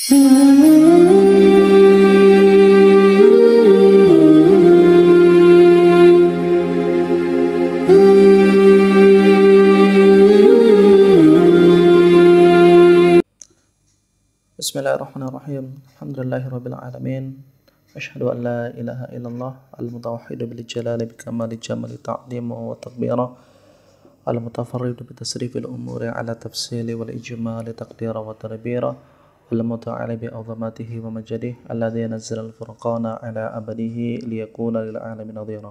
Bismillahirrahmanirrahim. Alhamdulillahirabbil alamin. Asyhadu an la ilaha illallah al-mutawahhid bil jalali bi kamali jamali ta'dhimu wa takbira al-mutafarrid bi tasrifil umuri ala tafsili wal ijmali taqdira wa tadbira al-muta'ali bi azamatihi wa majdihi alladhi nazzala al-furqana ala abadihi liyakuna lil alamin nadhira.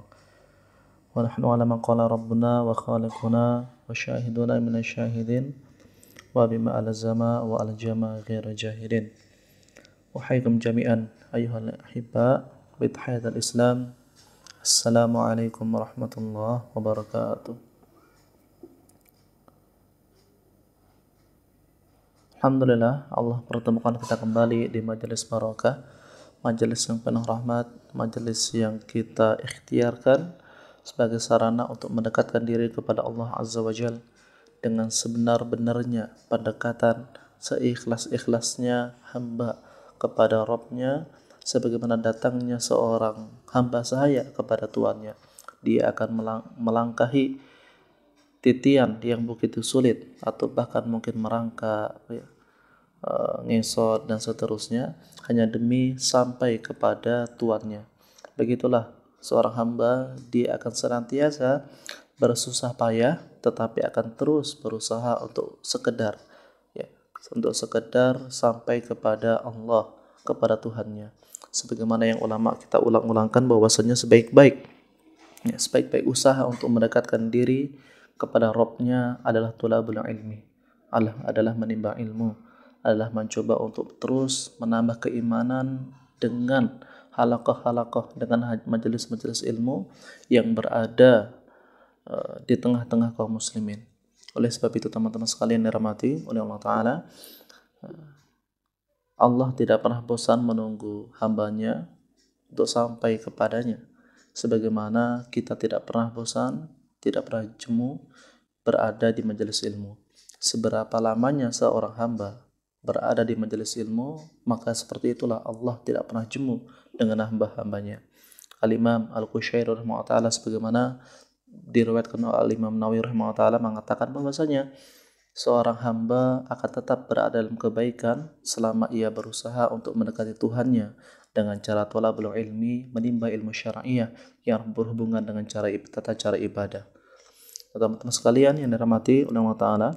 Wa nahnu ala ma qala rabbuna wa khaliquna wa syahiduna minasy syahidin wa bima alzama wa aljama ghairu jahilin. Wahaikum jami'an ayyuhal ahibba bi tahiyatil Islam. Assalamualaikum warahmatullahi wabarakatuh. Alhamdulillah, Allah pertemukan kita kembali di majelis barakah, majelis yang penuh rahmat, majelis yang kita ikhtiarkan sebagai sarana untuk mendekatkan diri kepada Allah Azza wa Jalla dengan sebenar-benarnya pendekatan, seikhlas-ikhlasnya hamba kepada Rabb-nya, sebagaimana datangnya seorang hamba sahaya kepada Tuannya. Dia akan melangkahi titian yang begitu sulit atau bahkan mungkin merangkak, ngesot dan seterusnya hanya demi sampai kepada Tuannya. Begitulah seorang hamba, dia akan senantiasa bersusah payah tetapi akan terus berusaha untuk sekedar sampai kepada Allah, kepada Tuhannya. Sebagaimana yang ulama kita ulang-ulangkan bahwasanya sebaik-baik usaha untuk mendekatkan diri kepada Rabb-nya adalah tulabul ilmi, adalah menimba ilmu, adalah mencoba untuk terus menambah keimanan dengan halaqah-halaqah, dengan majelis-majelis ilmu yang berada di tengah-tengah kaum muslimin. Oleh sebab itu teman-teman sekalian dirahmati oleh Allah Ta'ala, Allah tidak pernah bosan menunggu hambanya untuk sampai kepadanya, sebagaimana kita tidak pernah bosan, tidak pernah jemu berada di majelis ilmu. Seberapa lamanya seorang hamba berada di majelis ilmu, maka seperti itulah Allah tidak pernah jemu dengan hamba-hambanya. Al-Imam Al-Qushayri rahimahullah ta'ala sebagaimana diriwayatkan oleh Al-Imam Nawawi rahimahullah ta'ala mengatakan bahwasanya seorang hamba akan tetap berada dalam kebaikan selama ia berusaha untuk mendekati Tuhannya dengan cara thalabul ilmi, menimba ilmu syar'iyyah yang berhubungan dengan tata cara ibadah. Teman-teman sekalian yang dirahmati oleh Allah Ta'ala,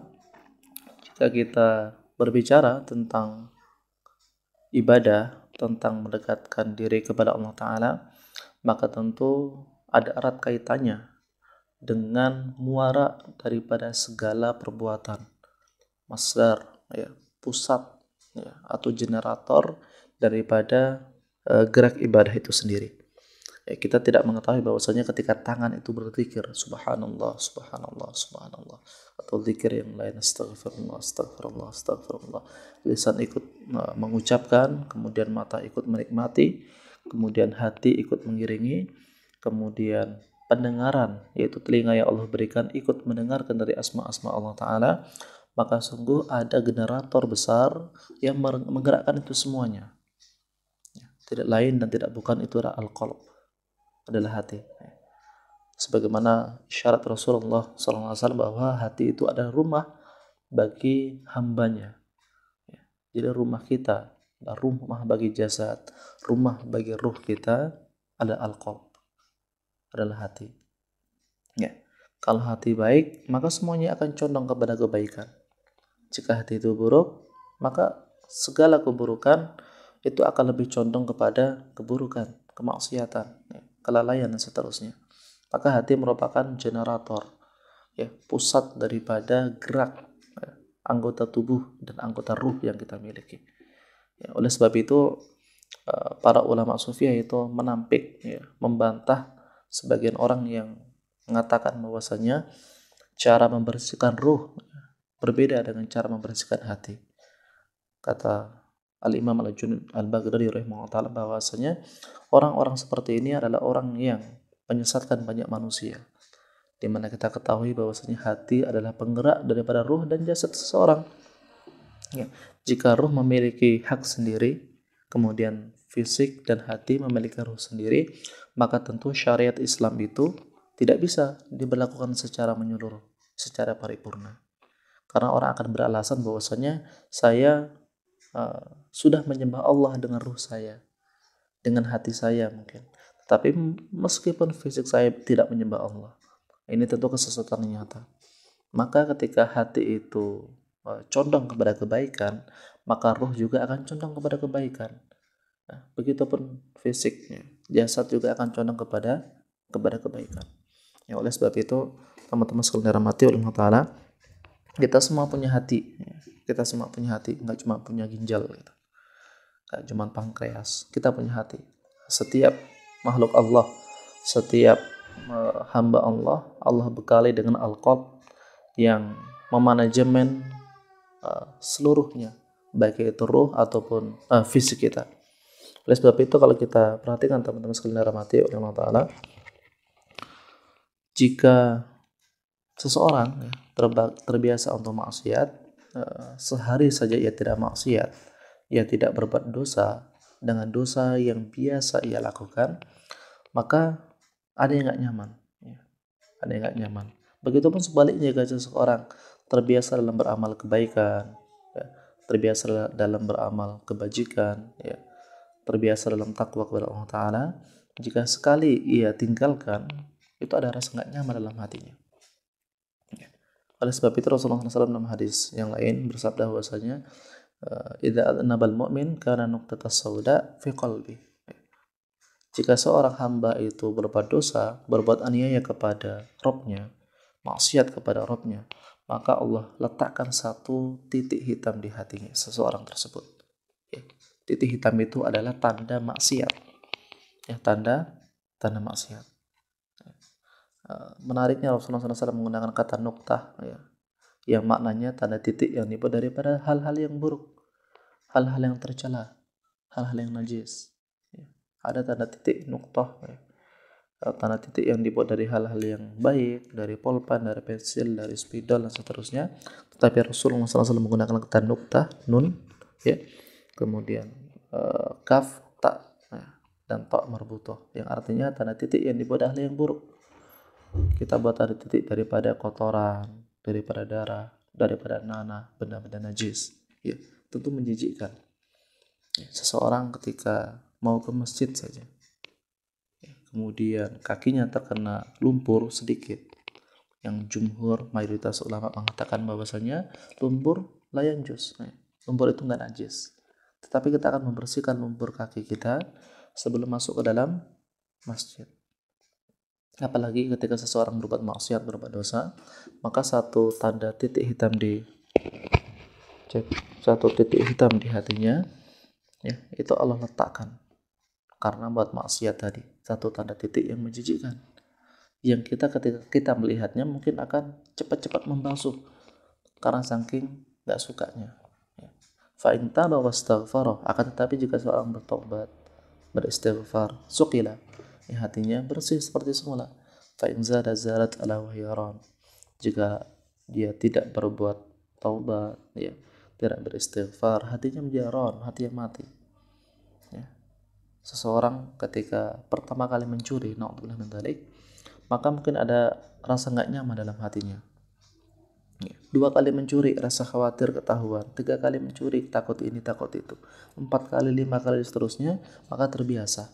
jika kita berbicara tentang ibadah, tentang mendekatkan diri kepada Allah Ta'ala, maka tentu ada erat kaitannya dengan muara daripada segala perbuatan, masdar, pusat, atau generator daripada gerak ibadah itu sendiri. Kita tidak mengetahui bahwasanya ketika tangan itu berzikir subhanallah, subhanallah, subhanallah, atau zikir yang lain astaghfirullah, astaghfirullah, astaghfirullah, lisan ikut mengucapkan, kemudian mata ikut menikmati, kemudian hati ikut mengiringi, kemudian pendengaran, yaitu telinga yang Allah berikan ikut mendengarkan dari asma-asma Allah Ta'ala, maka sungguh ada generator besar yang menggerakkan itu semuanya. Tidak lain dan tidak bukan itu adalah al-qalb, adalah hati. Sebagaimana syarat Rasulullah SAW bahwa hati itu adalah rumah bagi hambanya. Jadi rumah kita, rumah bagi jasad, rumah bagi ruh kita adalah al-qalb, adalah hati. Kalau hati baik, maka semuanya akan condong kepada kebaikan. Jika hati itu buruk, maka segala keburukan itu akan lebih condong kepada keburukan, kemaksiatan, kelalaian dan seterusnya. Maka hati merupakan generator, pusat daripada gerak anggota tubuh dan anggota ruh yang kita miliki. Oleh sebab itu para ulama sufi itu menampik, membantah sebagian orang yang mengatakan bahwasanya cara membersihkan ruh berbeda dengan cara membersihkan hati. Kata Al-Imam Al-Junaid Al-Baghdadi rahimahullah ta'ala bahwasanya orang-orang seperti ini adalah orang yang menyesatkan banyak manusia, di mana kita ketahui bahwasanya hati adalah penggerak daripada ruh dan jasad seseorang. Ya. Jika ruh memiliki hak sendiri, kemudian fisik dan hati memiliki ruh sendiri, maka tentu syariat Islam itu tidak bisa diberlakukan secara menyeluruh, secara paripurna. Karena orang akan beralasan bahwasanya saya sudah menyembah Allah dengan ruh saya, dengan hati saya mungkin. Tetapi meskipun fisik saya tidak menyembah Allah, ini tentu kesesatan yang nyata. Maka ketika hati itu condong kepada kebaikan, maka ruh juga akan condong kepada kebaikan. Nah, begitupun fisiknya, jasad juga akan condong kepada kebaikan. Ya, oleh sebab itu, teman-teman sekalian dirahmati oleh Allah Ta'ala, kita semua punya hati. Kita semua punya hati, nggak cuma punya ginjal gitu. Nggak cuma pankreas, kita punya hati. Setiap makhluk Allah, setiap hamba Allah, Allah bekali dengan al-qalb yang memanajemen seluruhnya, baik itu ruh ataupun fisik kita. Oleh sebab itu, kalau kita perhatikan teman-teman sekalian dirahmati oleh Allah Ta'ala, jika seseorang terbiasa untuk maksiat, sehari saja ia tidak maksiat, ia tidak berbuat dosa dengan dosa yang biasa ia lakukan, maka ada yang nggak nyaman, ada yang nggak nyaman. Begitupun sebaliknya, jika seseorang terbiasa dalam beramal kebaikan, terbiasa dalam beramal kebajikan, terbiasa dalam takwa kepada Allah Ta'ala, jika sekali ia tinggalkan, itu ada rasa nggak nyaman dalam hatinya. Oleh sebab itu Rasulullah SAW dalam hadis yang lain bersabda bahwasanya idza adnabal mu'min kana nuqtatas sauda fi qalbi. Jika seorang hamba itu berbuat dosa, berbuat aniaya kepada Rabb-nya, maksiat kepada Rabb-nya, maka Allah letakkan satu titik hitam di hatinya seseorang tersebut. Titik hitam itu adalah tanda maksiat. Tanda maksiat. Menariknya Rasulullah SAW menggunakan kata nuktah, yang maknanya tanda titik yang dibuat daripada hal-hal yang buruk, hal-hal yang tercela, hal-hal yang najis. Ada tanda titik nuktah, tanda titik yang dibuat dari hal-hal yang baik, dari pulpen, dari pensil, dari spidol dan seterusnya. Tetapi Rasulullah SAW menggunakan kata nuktah, nun, kemudian kaf, ta, dan ta marbutoh, yang artinya tanda titik yang dibuat hal yang buruk. Kita buat tanda titik daripada kotoran, daripada darah, daripada nanah, benda-benda najis. Tentu menjijikkan. Seseorang ketika mau ke masjid saja, kemudian kakinya terkena lumpur sedikit, yang jumhur mayoritas ulama mengatakan bahwasanya lumpur la yanjus, lumpur itu nggak najis, tetapi kita akan membersihkan lumpur kaki kita sebelum masuk ke dalam masjid. Apalagi ketika seseorang berbuat maksiat, berbuat dosa, maka satu titik hitam di hatinya, itu Allah letakkan karena buat maksiat tadi, satu tanda titik yang menjijikkan, yang kita ketika kita melihatnya mungkin akan cepat-cepat membasuh karena saking nggak sukanya. Fa in taba wastaghfara, akan tetapi jika seorang bertobat, beristighfar, suqila, hatinya bersih seperti semula. Fa in zada zalat ala wahyaran, jika dia tidak berbuat taubat, tidak beristighfar, hatinya menjadi ron, hati yang mati. Seseorang ketika pertama kali mencuri, na'udzubillah min dzalik, maka mungkin ada rasa nggak nyaman dalam hatinya. 2 kali mencuri, rasa khawatir ketahuan. 3 kali mencuri, takut ini, takut itu. 4 kali, 5 kali, seterusnya, maka terbiasa.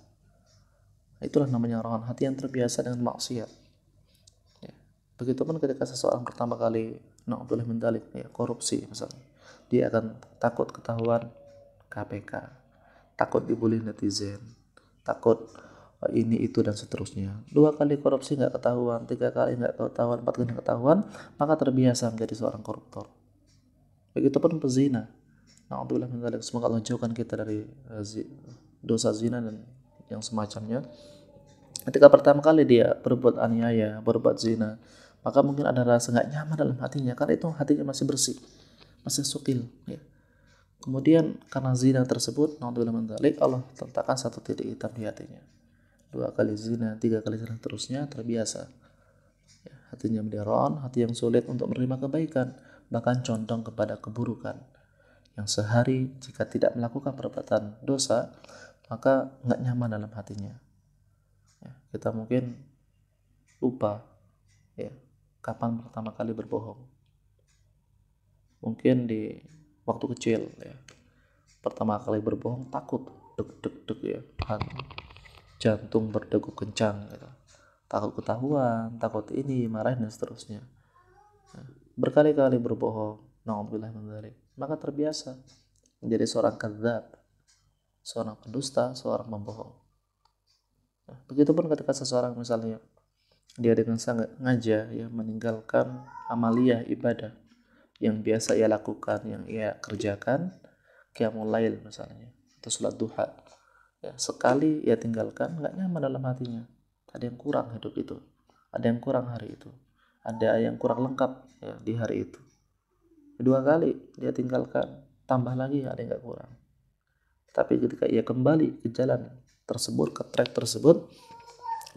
Itulah namanya ron, hati yang terbiasa dengan maksiat. Begitupun ketika seseorang pertama kali, na'udzubillah min dzalik, korupsi misalnya, dia akan takut ketahuan KPK, takut dibully netizen, takut ini itu dan seterusnya. 2 kali korupsi nggak ketahuan, 3 kali nggak ketahuan, 4 kali nggak ketahuan, maka terbiasa menjadi seorang koruptor. Begitupun pezina, na'udzubillah min dzalik, semoga Allah jauhkan kita dari dosa zina dan yang semacamnya. Ketika pertama kali dia berbuat aniaya, berbuat zina, maka mungkin ada rasa nggak nyaman dalam hatinya karena itu hatinya masih bersih, masih sukil. Kemudian karena zina tersebut, na'udzubillah min dzalik, Allah letakkan satu titik hitam di hatinya. 2 kali zina, 3 kali zina, terusnya terbiasa. Hatinya menjadi ron, hati yang sulit untuk menerima kebaikan, bahkan condong kepada keburukan. yang sehari jika tidak melakukan perbuatan dosa maka nggak nyaman dalam hatinya. Ya, kita mungkin lupa ya kapan pertama kali berbohong. Mungkin di waktu kecil ya, pertama kali berbohong takut, deg-deg ya, jantung berdegup kencang gitu. Takut ketahuan, takut ini, marahin dan seterusnya. Berkali-kali berbohong, na'udzubillah min dzalik, maka terbiasa menjadi seorang kadzdzab, seorang pendusta, seorang pembohong. Begitupun ketika seseorang misalnya dia dengan sengaja ya meninggalkan amaliyah ibadah yang biasa ia lakukan, yang ia kerjakan, qiyamul lail misalnya, atau salat duha. Ya, sekali ia tinggalkan, nggak nyaman dalam hatinya. Ada yang kurang hidup itu, ada yang kurang hari itu, ada yang kurang lengkap ya, di hari itu. Kedua kali dia tinggalkan, tambah lagi ada yang nggak kurang. Tapi ketika ia kembali ke jalan tersebut, ke track tersebut,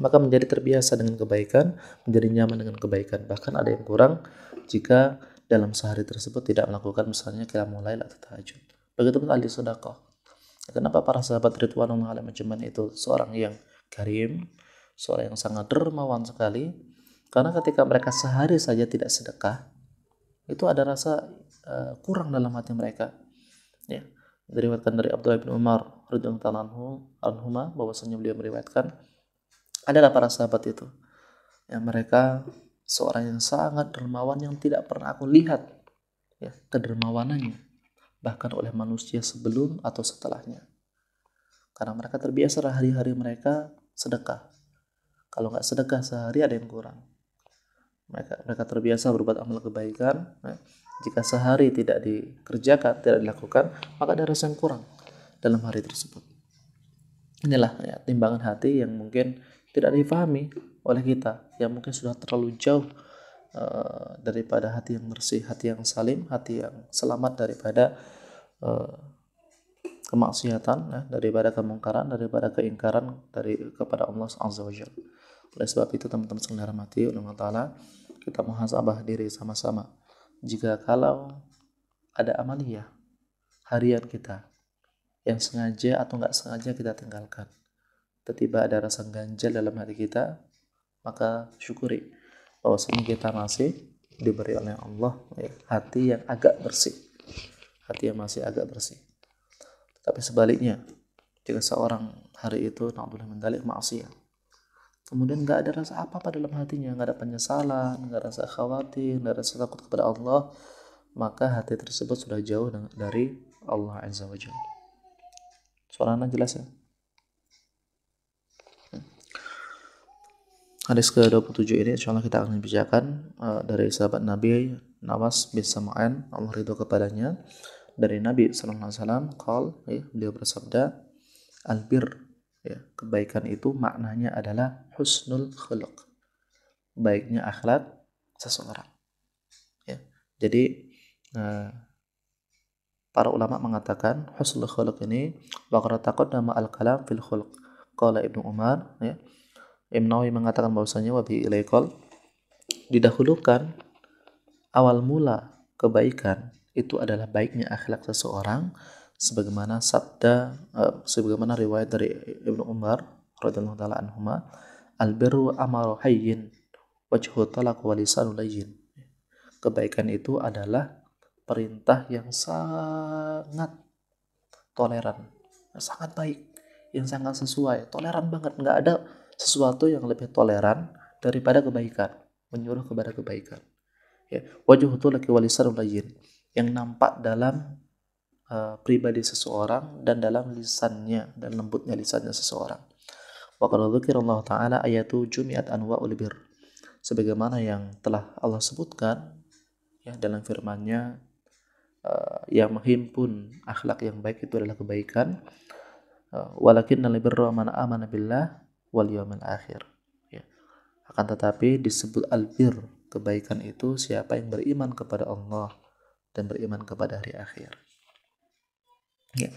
maka menjadi terbiasa dengan kebaikan, menjadi nyaman dengan kebaikan. Bahkan ada yang kurang jika dalam sehari tersebut tidak melakukan misalnya qiyamul lail atau tahajud. Begitupun ahli sedekah. Kenapa para sahabat ridwanullah alaihim ajmain itu seorang yang karim, seorang yang sangat dermawan sekali? Karena ketika mereka sehari saja tidak sedekah, itu ada rasa kurang dalam hati mereka. Ya, diriwayatkan dari Abdullah bin Umar radhiyallahu anhuma bahwasanya beliau meriwayatkan adalah para sahabat itu yang mereka seorang yang sangat dermawan yang tidak pernah aku lihat ya kedermawanannya bahkan oleh manusia sebelum atau setelahnya, karena mereka terbiasa hari-hari mereka sedekah. Kalau nggak sedekah sehari ada yang kurang. Mereka terbiasa berbuat amal kebaikan ya. Jika sehari tidak dikerjakan, tidak dilakukan, maka ada rasa yang kurang dalam hari tersebut. Inilah ya, timbangan hati yang mungkin tidak difahami oleh kita, yang mungkin sudah terlalu jauh daripada hati yang bersih, hati yang salim, hati yang selamat daripada kemaksiatan, ya, daripada kemungkaran, daripada keingkaran kepada Allah Azza wa Jalla. Oleh sebab itu teman-teman sekalian dirahmati oleh Allah Ta'ala, kita muhasabah diri sama-sama. Jika kalau ada amaliyah harian kita yang sengaja atau nggak sengaja kita tinggalkan, tiba-tiba ada rasa ganjal dalam hati kita, maka syukuri bahwasanya kita masih diberi oleh Allah ya, hati yang agak bersih, hati yang masih agak bersih. Tapi sebaliknya, jika seorang hari itu na'udzubillah min dzalik maksiat, kemudian nggak ada rasa apa-apa dalam hatinya, nggak ada penyesalan, nggak ada rasa khawatir, nggak ada rasa takut kepada Allah, maka hati tersebut sudah jauh dari Allah Azza wa Jalla. Suaranya jelas ya? Hadis ke-27 ini insyaallah kita akan bicarakan dari sahabat Nabi Nawas bin Sam'an, Allah ridho kepadanya, dari Nabi sallallahu alaihi wasallam ya, beliau bersabda, albir ya, kebaikan itu maknanya adalah husnul khuluq, baiknya akhlak seseorang ya. Jadi para ulama mengatakan husnul khuluq ini waqad taqaddama al-kalam fil khuluq qala Ibnu Umar ya. Ibnu Nawawi mengatakan bahwasanya wa bi ilaikal, didahulukan awal mula kebaikan itu adalah baiknya akhlak seseorang, sebagaimana sebagaimana riwayat dari Ibnu Umar radhiyallahu taala anhuma, albirru amaru hayyin wajhu talaq wa lisanu layyin. Kebaikan itu adalah perintah yang sangat toleran, sangat baik, yang sangat sesuai, toleran banget, nggak ada sesuatu yang lebih toleran daripada kebaikan, menyuruh kepada kebaikan. Ya, wajhu talaqi wa lisanu layyin, yang nampak dalam pribadi seseorang dan dalam lisannya dan lembutnya lisannya seseorang. Wa qad dzukira Allah Ta'ala ayatu jumi'at anwa'ul bir, sebagaimana yang telah Allah sebutkan ya dalam firman-Nya yang menghimpun akhlak yang baik itu adalah kebaikan. Walakinnal birra man amana billah wal yawmil akhir. Ya. Akan tetapi disebut albir, kebaikan itu siapa yang beriman kepada Allah dan beriman kepada hari akhir. Ya.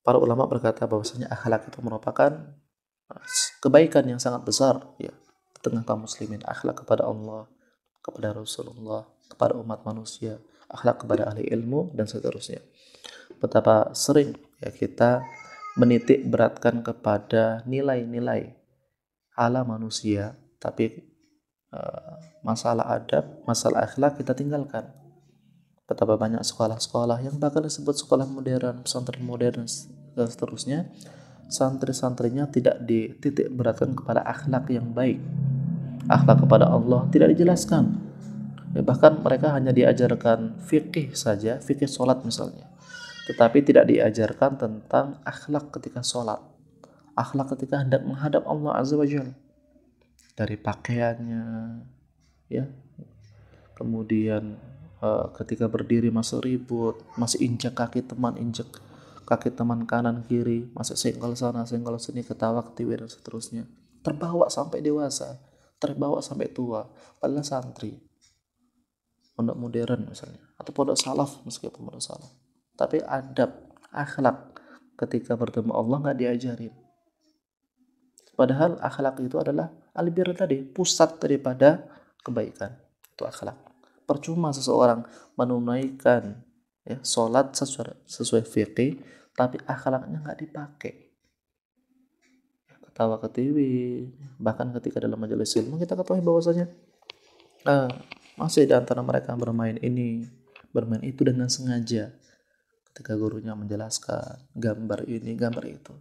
Para ulama berkata bahwasanya akhlak itu merupakan kebaikan yang sangat besar ya di tengah kaum muslimin. Akhlak kepada Allah, kepada Rasulullah, kepada umat manusia, akhlak kepada ahli ilmu, dan seterusnya. Betapa sering ya kita menitik beratkan kepada nilai-nilai ala manusia, tapi masalah adab, masalah akhlak kita tinggalkan. Betapa banyak sekolah-sekolah yang bakal disebut sekolah modern, pesantren modern, dan seterusnya, santri-santrinya tidak dititik beratkan kepada akhlak yang baik, akhlak kepada Allah tidak dijelaskan. Bahkan mereka hanya diajarkan fikih saja, fikih sholat misalnya, tetapi tidak diajarkan tentang akhlak ketika sholat, akhlak ketika hendak menghadap Allah Azza wa Jalla, dari pakaiannya, ya, kemudian ketika berdiri masih ribut, masih injak kaki teman, injak kaki teman kanan kiri, masih senggol sana senggol sini, ketawa ketiwi dan seterusnya. Terbawa sampai dewasa, terbawa sampai tua, padahal santri pondok modern misalnya, atau pondok salaf, meskipun pondok salaf, tapi adab, akhlak ketika bertemu Allah nggak diajarin. Padahal akhlak itu adalah albir tadi, pusat daripada kebaikan, itu akhlak. Percuma seseorang menunaikan ya sholat sesuai fikih, tapi akhlaknya nggak dipakai, ketawa ketiwi. Bahkan ketika dalam majelis ilmu kita ketahui bahwasanya masih di antara mereka bermain ini, bermain itu dengan sengaja. Ketika gurunya menjelaskan gambar ini, gambar itu.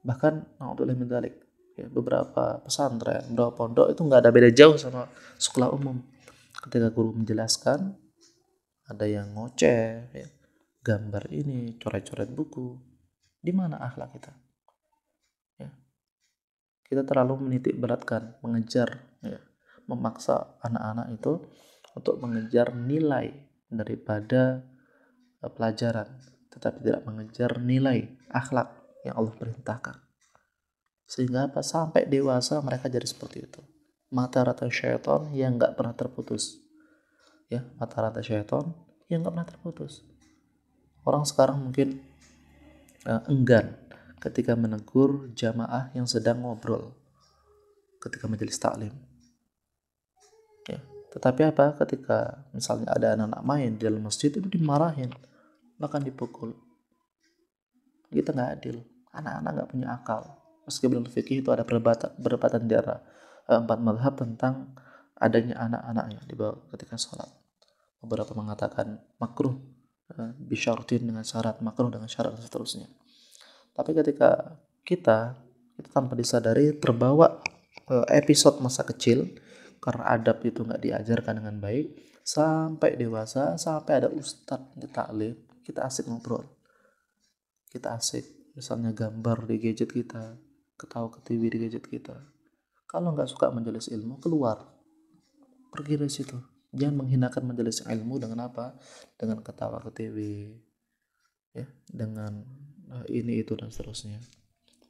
Bahkan na'udzubillah min dzalik, ya, beberapa pesantren, beberapa pondok itu nggak ada beda jauh sama sekolah umum. Ketika guru menjelaskan, ada yang ngoceh, ya, gambar ini, coret-coret buku. Di mana akhlak kita? Ya. Kita terlalu menitik beratkan, mengejar, ya, memaksa anak-anak itu untuk mengejar nilai daripada pelajaran, tetapi tidak mengejar nilai akhlak yang Allah perintahkan. Sehingga apa? Sampai dewasa mereka jadi seperti itu. Mata rantai syaitan yang nggak pernah terputus. Ya, mata rantai syaitan yang nggak pernah terputus. Orang sekarang mungkin enggan ketika menegur jamaah yang sedang ngobrol ketika majelis taklim. Ya, tetapi apa? Ketika misalnya ada anak-anak main di dalam masjid, itu dimarahin, bahkan dipukul. Kita nggak adil. Anak-anak nggak punya akal. Meskipun fikih itu ada perdebatan di antara 4 mazhab tentang adanya anak-anak di bawah ketika sholat. Beberapa mengatakan makruh bisyaratin dengan syarat, makruh dengan syarat dan seterusnya. Tapi ketika kita tanpa disadari terbawa episode masa kecil, karena adab itu nggak diajarkan dengan baik, sampai dewasa, sampai ada ustadz di taklim, kita asik ngobrol, kita asik misalnya gambar di gadget kita, ketawa ketiwi di gadget kita. Kalau nggak suka majelis ilmu, keluar, pergi dari situ. Jangan menghinakan majelis ilmu dengan apa? Dengan ketawa ketiwi, ya, dengan ini itu dan seterusnya.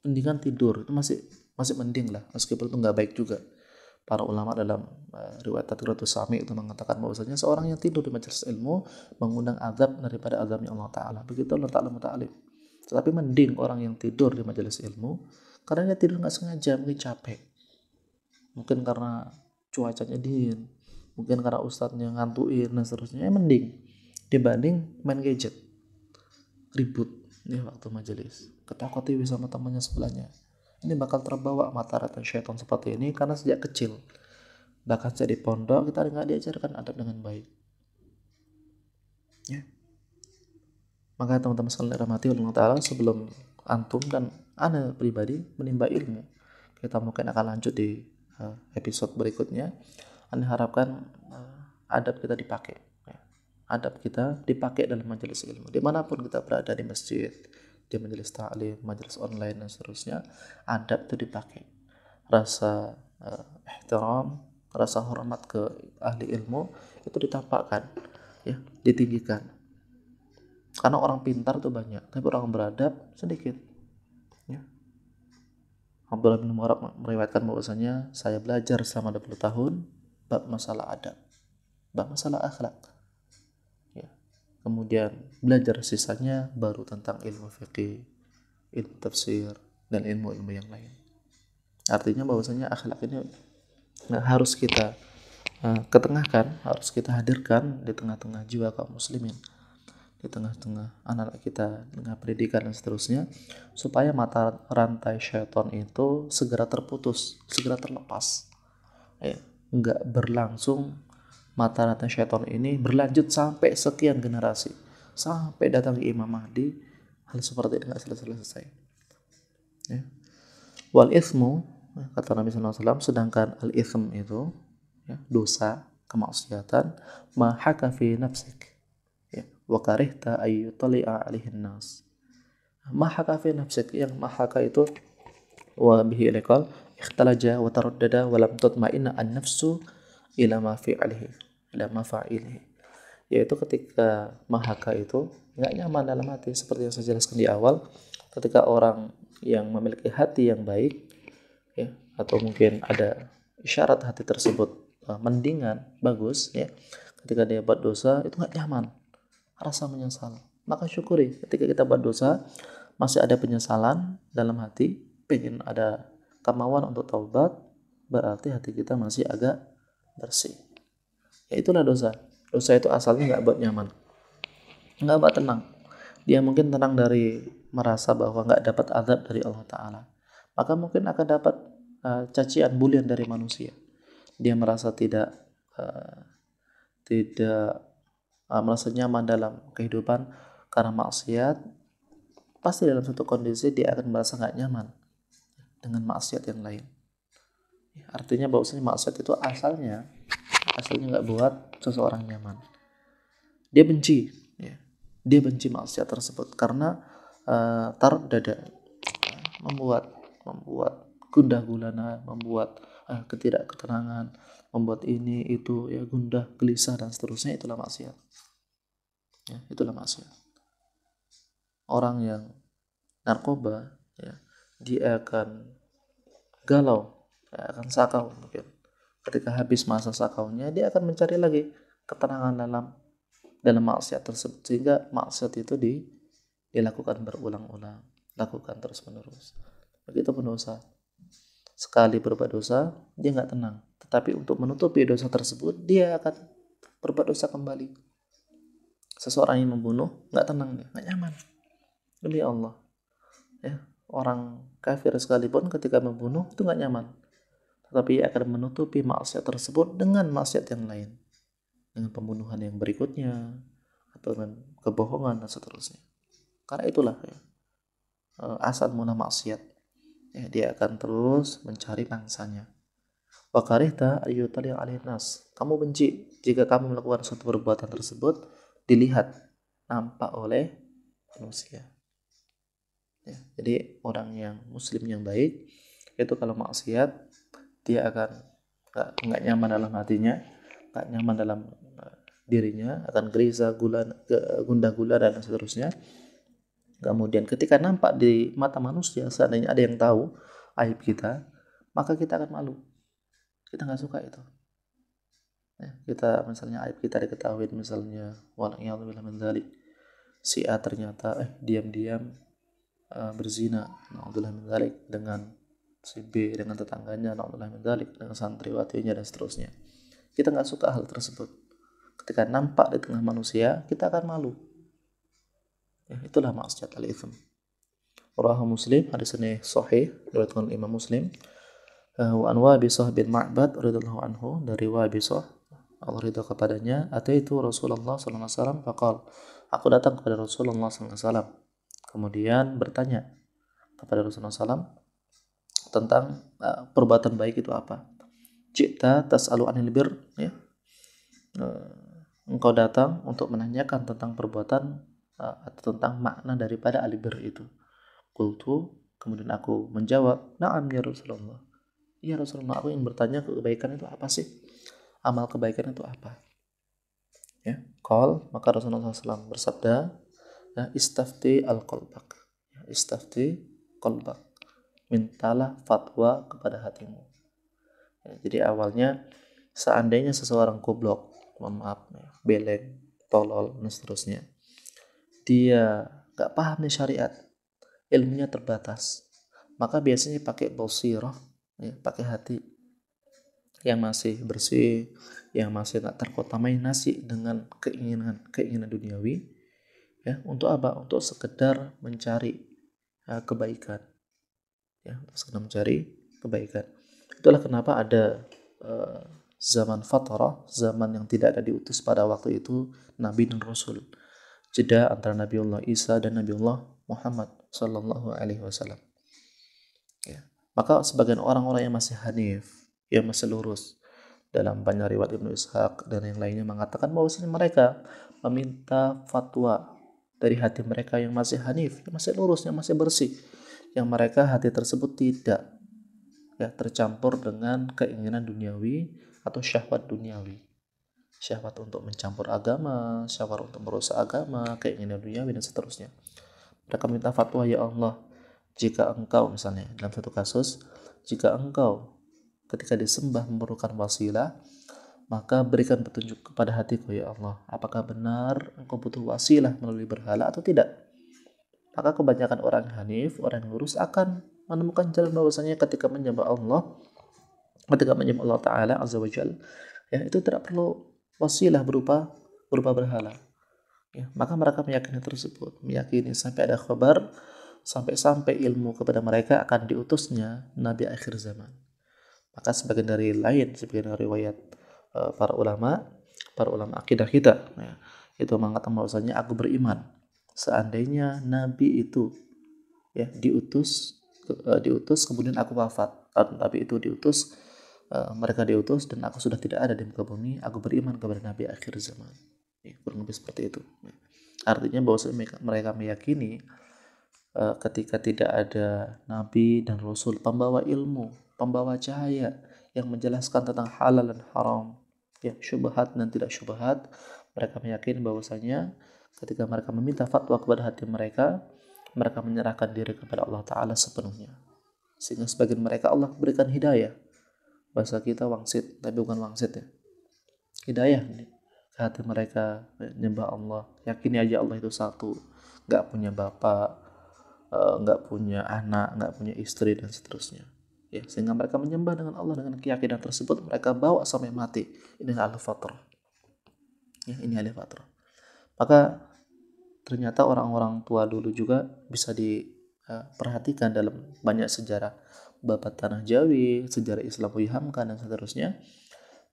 Mendingan tidur, itu masih mending lah, meskipun itu nggak baik juga. Para ulama dalam riwayat Tadkiratus Sami itu mengatakan bahwasanya seorang yang tidur di majelis ilmu mengundang azab daripada azabnya Allah Ta'ala. Begitu Allah Ta'ala muta'alim. Tetapi mending orang yang tidur di majelis ilmu karena dia tidur nggak sengaja, mungkin capek, mungkin karena cuacanya dingin, mungkin karena ustadznya ngantuin dan seterusnya, mending dibanding main gadget, ribut nih waktu majelis, ketawa-ketiwi sama temannya sebelahnya. Ini bakal terbawa mata rantai syaitan seperti ini karena sejak kecil. Bahkan sejak di pondok kita nggak diajarkan adab dengan baik. Ya. Maka teman-teman sekalian rahmati Allah Ta'ala, sebelum antum dan ana pribadi menimba ilmu, kita mungkin akan lanjut di episode berikutnya. Ana harapkan adab kita dipakai. Ya. Adab kita dipakai dalam majelis ilmu. Dimanapun kita berada, di masjid, di majelis ta'lim, majelis online dan seterusnya, adab itu dipakai. Rasa ihtiram, rasa hormat ke ahli ilmu itu ditampakkan, ya, ditinggikan. Karena orang pintar itu banyak, tapi orang beradab sedikit. Ya. Abdullah bin Mubarak meriwayatkan bahwasanya saya belajar selama 20 tahun bab masalah adab, bab masalah akhlak. Ya. Kemudian belajar sisanya baru tentang ilmu fikih, ilmu tafsir, dan ilmu-ilmu yang lain. Artinya bahwasanya akhlak ini harus kita ketengahkan, harus kita hadirkan di tengah-tengah jiwa kaum muslimin, di tengah-tengah anak-anak kita dengan pendidikan dan seterusnya, supaya mata rantai syaitan itu segera terputus, segera terlepas, ya, nggak berlangsung. Mata rantai syaitan ini berlanjut sampai sekian generasi, sampai datang Imam Mahdi, hal seperti ini nggak selesai. Ya. Wal ismu, kata Nabi SAW, sedangkan al ism itu, ya, dosa, kemaksiatan, ma haka fi nafsik, ya, wa karihta ayyutali'a alihin nas. Ma haka fi nafsik, yang ma haka itu wa bihi ilikal ikhtalaja wa taraddada wa lam tutma'inna an nafsu ila ma fi'alihi, ila ma fa'ilihi, yaitu ketika mahaka itu nggak nyaman dalam hati, seperti yang saya jelaskan di awal. Ketika orang yang memiliki hati yang baik, ya, atau mungkin ada isyarat hati tersebut mendingan, bagus, ya, ketika dia buat dosa itu nggak nyaman, rasa menyesal, maka syukuri ketika kita buat dosa masih ada penyesalan dalam hati, pengen ada kemauan untuk taubat, berarti hati kita masih agak bersih. Ya, itulah dosa. Dosa itu asalnya nggak buat nyaman, nggak buat tenang. Dia mungkin tenang dari merasa bahwa nggak dapat azab dari Allah Ta'ala, maka mungkin akan dapat cacian, bulian dari manusia. Dia merasa tidak merasa nyaman dalam kehidupan karena maksiat. Pasti dalam suatu kondisi dia akan merasa nggak nyaman dengan maksiat yang lain. Artinya bahwasanya maksiat itu asalnya nggak buat seseorang nyaman. Dia benci, ya. Dia benci maksiat tersebut karena taruh dada, membuat gundah gulana, membuat ketidaktenangan, membuat ini itu, ya, gundah gelisah dan seterusnya. Itulah maksiat, ya, itulah maksiat. Orang yang narkoba, ya, dia akan galau, ya, akan sakau mungkin. Ketika habis masa sakaunya, dia akan mencari lagi ketenangan dalam maksiat tersebut, sehingga maksiat itu dilakukan berulang-ulang, lakukan terus-menerus. Begitu pendosa, sekali berbuat dosa dia nggak tenang, tetapi untuk menutupi dosa tersebut dia akan berbuat dosa kembali. Seseorang yang membunuh nggak tenang, dia nggak nyaman, demi Allah, ya, orang kafir sekalipun ketika membunuh itu nggak nyaman, tetapi ia akan menutupi maksiat tersebut dengan maksiat yang lain, dengan pembunuhan yang berikutnya atau dengan kebohongan dan seterusnya. Karena itulah, ya, asal mula maksiat, ya, dia akan terus mencari mangsanya. Wa karihta ayyutali alaihin nas, kamu benci jika kamu melakukan suatu perbuatan tersebut dilihat, nampak oleh manusia. Ya, jadi orang yang muslim yang baik itu kalau maksiat dia akan nggak nyaman dalam hatinya, nggak nyaman dalam dirinya, akan gelisah, gundah gulana dan seterusnya. Kemudian ketika nampak di mata manusia, seandainya ada yang tahu aib kita, maka kita akan malu. Kita nggak suka itu. Ya, kita misalnya aib kita diketahui, misalnya wala'iyadzubillah min dzalik, si A ternyata diam-diam berzina, na'udzubillah min dzalik, dengan si B, dengan tetangganya, na'udzubillah min dzalik, dengan santriwatinya dan seterusnya. Kita nggak suka hal tersebut. Ketika nampak di tengah manusia, kita akan malu. Ya, itulah maksiat al-itsm. Rawahu Muslim, hadis ini sahih, diriwayatkan Imam Muslim. Wa an Wabisah bin Ma'bad radhiyallahu anhu, dari Wabisah, Allah ridha kepadanya, ataitu Rasulullah sallallahu alaihi wasallam faqala, aku datang kepada Rasulullah sallallahu alaihi wasallam, kemudian bertanya kepada Rasulullah SAW tentang perbuatan baik itu apa. Cita tas'alu anil bir, ya, engkau datang untuk menanyakan tentang perbuatan atau tentang makna daripada albir itu. Qultu, kemudian aku menjawab, na'am ya Rasulullah. Ya Rasulullah, aku ingin bertanya kebaikan itu apa sih? Amal kebaikan itu apa? Ya, qal, maka Rasulullah SAW bersabda, ya, istafti al-qalbak. Ya, istafti qalbak. Mintalah fatwa kepada hatimu. Ya, jadi awalnya seandainya seseorang goblok, maaf, ya, beleng, tolol, dan seterusnya, dia gak paham nih syariat, ilmunya terbatas, maka biasanya pakai basirah, ya, pakai hati. yang masih bersih, yang masih tak terkontaminasi dengan keinginan duniawi, ya, untuk apa? Untuk sekedar mencari kebaikan, ya, untuk sekedar mencari kebaikan. Itulah kenapa ada zaman fatrah, zaman yang tidak ada diutus pada waktu itu nabi dan rasul, jeda antara Nabiullah Isa dan Nabiullah Muhammad sallallahu alaihi wasallam. Ya. Maka sebagian orang-orang yang masih hanif, yang masih lurus, dalam banyak riwayat Ibnu Ishaq dan yang lainnya mengatakan bahwasanya mereka meminta fatwa dari hati mereka yang masih hanif, yang masih lurus, yang masih bersih, yang mereka hati tersebut tidak tercampur dengan keinginan duniawi atau syahwat duniawi, syahwat untuk mencampur agama, syahwat untuk merusak agama, keinginan duniawi dan seterusnya. Mereka minta fatwa, ya Allah, jika engkau, misalnya dalam satu kasus, jika engkau ketika disembah memerlukan wasilah, maka berikan petunjuk kepada hatiku, ya Allah, apakah benar engkau butuh wasilah melalui berhala atau tidak. Maka kebanyakan orang hanif, orang yang lurus akan menemukan jalan bahwasanya ketika menyembah Allah, ketika menyembah Allah Ta'ala Azza wa Jal, ya, itu tidak perlu wasilah berupa berhala. Ya, maka mereka meyakini tersebut, meyakini sampai ada kabar, sampai ilmu kepada mereka akan diutusnya Nabi akhir zaman. Maka sebagian dari riwayat para ulama akidah kita, ya, itu mengatakan bahwasanya aku beriman seandainya Nabi itu, ya, diutus kemudian aku wafat, Nabi itu diutus, mereka diutus dan aku sudah tidak ada di muka bumi, aku beriman kepada Nabi akhir zaman. Ya, kurang lebih seperti itu. Artinya bahwa mereka meyakini ketika tidak ada Nabi dan Rasul, pembawa ilmu, pembawa cahaya yang menjelaskan tentang halal dan haram, ya, syubhat dan tidak syubhat, mereka meyakini bahwasanya ketika mereka meminta fatwa kepada hati mereka menyerahkan diri kepada Allah Ta'ala sepenuhnya. Sehingga sebagian mereka Allah berikan hidayah. Bahasa kita wangsit, tapi bukan wangsit, ya. Hidayah ke hati mereka, nyembah Allah, yakini aja Allah itu satu, gak punya bapak, gak punya anak, gak punya istri dan seterusnya, ya, sehingga mereka menyembah dengan Allah dengan keyakinan tersebut, mereka bawa sampai mati. Ini al-fatrah, ya, ini al-fatrah. Maka ternyata orang-orang tua dulu juga bisa diperhatikan dalam banyak sejarah babat tanah Jawi, sejarah Islam Wihamka dan seterusnya,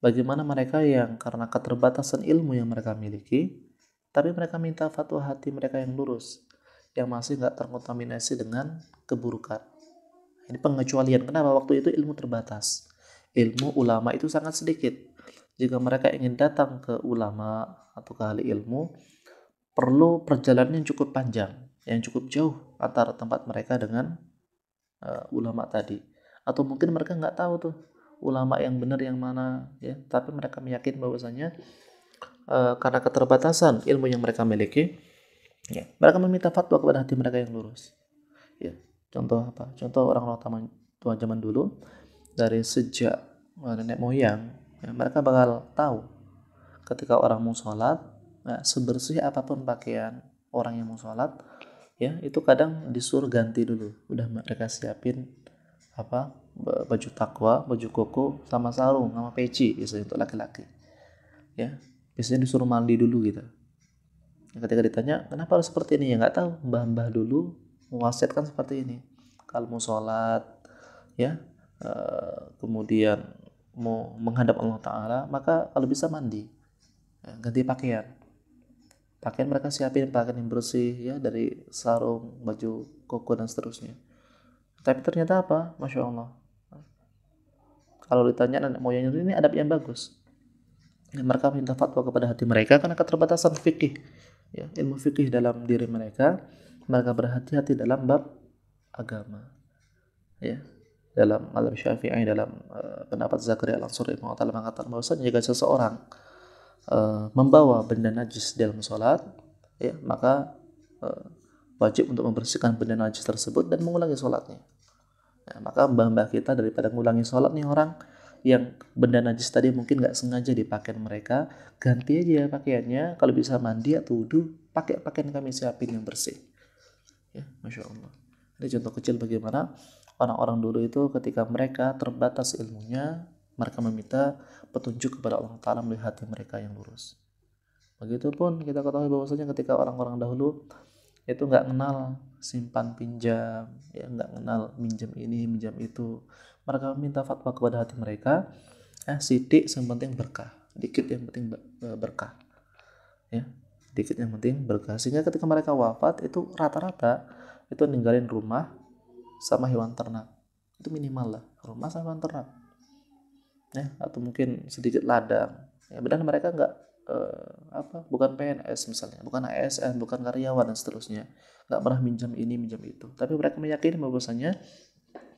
bagaimana mereka yang karena keterbatasan ilmu yang mereka miliki, tapi mereka minta fatwa hati mereka yang lurus, yang masih gak terkontaminasi dengan keburukan. Ini pengecualian. Kenapa? Waktu itu ilmu terbatas, ilmu ulama itu sangat sedikit. Jika mereka ingin datang ke ulama atau ke ahli ilmu, perlu perjalanan yang cukup panjang, yang cukup jauh antara tempat mereka dengan ulama tadi. Atau mungkin mereka nggak tahu tuh ulama yang benar yang mana, ya, tapi mereka meyakini bahwasanya karena keterbatasan ilmu yang mereka miliki, ya, mereka meminta fatwa kepada hati mereka yang lurus. Ya, contoh apa? Contoh orang-orang tua zaman dulu, dari sejak nenek moyang, ya, mereka bakal tahu ketika orang mau sholat, nah, sebersih apapun pakaian orang yang mau sholat, ya, itu kadang disuruh ganti dulu. Udah mereka siapin apa, baju takwa, baju koko, sama sarung, sama peci, biasanya untuk laki-laki, ya, biasanya disuruh mandi dulu gitu. Ketika ditanya kenapa harus seperti ini, ya nggak tahu, mbah-mbah dulu mewasiatkan seperti ini. Kalau mau sholat, ya, kemudian mau menghadap Allah Ta'ala, maka kalau bisa mandi, ya, ganti pakaian mereka siapin pakaian yang bersih, ya, dari sarung, baju koko dan seterusnya. Tapi ternyata apa? Masya Allah, kalau ditanya nenek moyangnya ini adab yang bagus, ya, mereka minta fatwa kepada hati mereka karena keterbatasan fikih, ya, ilmu fikih dalam diri mereka berhati-hati dalam bab agama, ya. Dalam mazhab Syafi'i, dalam pendapat Zakaria Al-Ansari mengatakan bahwasanya jika seseorang membawa benda najis dalam sholat, ya, maka wajib untuk membersihkan benda najis tersebut dan mengulangi sholatnya. Ya, maka mbah-mbah kita daripada mengulangi sholat nih orang yang benda najis tadi mungkin nggak sengaja dipakai mereka, ganti aja pakaiannya, kalau bisa mandi atau wudu, pakai pakaian kami siapin yang bersih, ya. Masya Allah. Ini contoh kecil bagaimana orang-orang dulu itu ketika mereka terbatas ilmunya, Mereka meminta petunjuk kepada Allah Ta'ala melalui hati mereka yang lurus. Begitupun kita ketahui bahwasanya ketika orang-orang dahulu itu nggak kenal simpan pinjam, ya nggak kenal minjam ini minjam itu, mereka minta fatwa kepada hati mereka, sidik yang penting berkah, dikit yang penting berkah, ya dikit yang penting berkah. Sehingga ketika mereka wafat itu rata-rata itu ninggalin rumah sama hewan ternak, itu minimal lah rumah sama hewan ternak, ya atau mungkin sedikit ladang, ya benar mereka nggak bukan PNS misalnya, bukan ASN, bukan karyawan dan seterusnya, nggak pernah minjam ini minjam itu, tapi mereka meyakini bahwasanya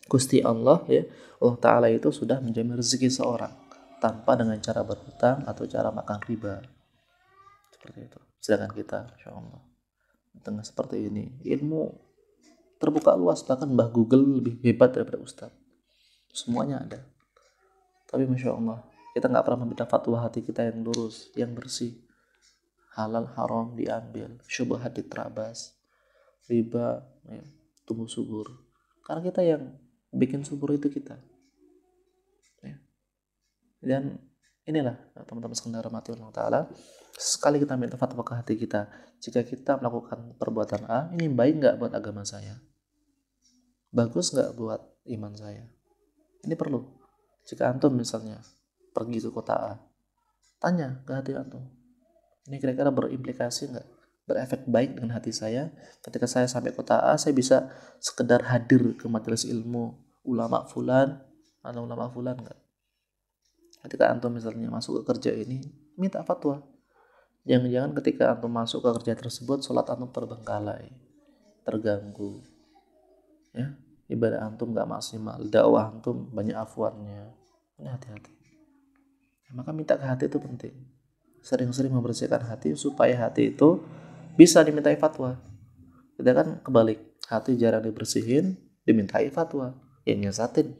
Gusti Allah, ya Allah Ta'ala itu sudah menjamin rezeki seorang tanpa dengan cara berhutang atau cara makan riba, seperti itu. Sedangkan kita, Insya Allah, di tengah seperti ini, ilmu terbuka luas, bahkan Mbah Google lebih hebat daripada Ustadz, semuanya ada. Tapi Masya Allah, kita nggak pernah meminta fatwa hati kita yang lurus, yang bersih. Halal haram diambil, syubhat diterabas, riba ya, tumbuh subur. Karena kita yang bikin subur itu kita. Ya. Dan inilah teman-teman sekalian rahmati Allah Ta'ala, sekali kita minta fatwa ke hati kita, jika kita melakukan perbuatan A, ini baik nggak buat agama saya? Bagus nggak buat iman saya? Ini perlu. Jika antum misalnya pergi ke kota A, tanya ke hati antum, ini kira-kira berimplikasi nggak, berefek baik dengan hati saya? Ketika saya sampai kota A, saya bisa sekedar hadir ke majelis ilmu ulama fulan, ada ulama fulan nggak? Ketika antum misalnya masuk ke kerja ini, minta fatwa. Jangan-jangan ketika antum masuk ke kerja tersebut, sholat antum terbengkalai, terganggu, ya ibadah antum nggak maksimal, dakwah antum banyak afwannya. Ini hati-hati. Maka minta ke hati itu penting. Sering-sering membersihkan hati supaya hati itu bisa dimintai fatwa. Kita kan kebalik, hati jarang dibersihin, dimintai fatwa, ya nyesatin.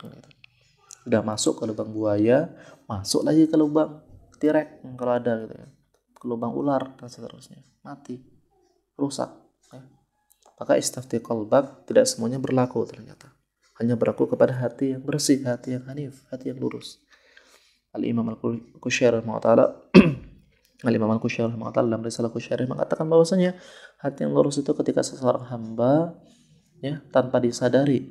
Udah masuk ke lubang buaya, masuk lagi ke lubang tirek kalau ada gitu ya, ke lubang ular dan seterusnya, mati, rusak. Ya. Maka istafti qalbak tidak semuanya berlaku ternyata. Hanya berlaku kepada hati yang bersih, hati yang hanif, hati yang lurus. Al-Imam Al-Qushayri Al-Imam Al-Qushayri dalam risalah Qushayri mengatakan bahwasanya hati yang lurus itu ketika seseorang hamba ya tanpa disadari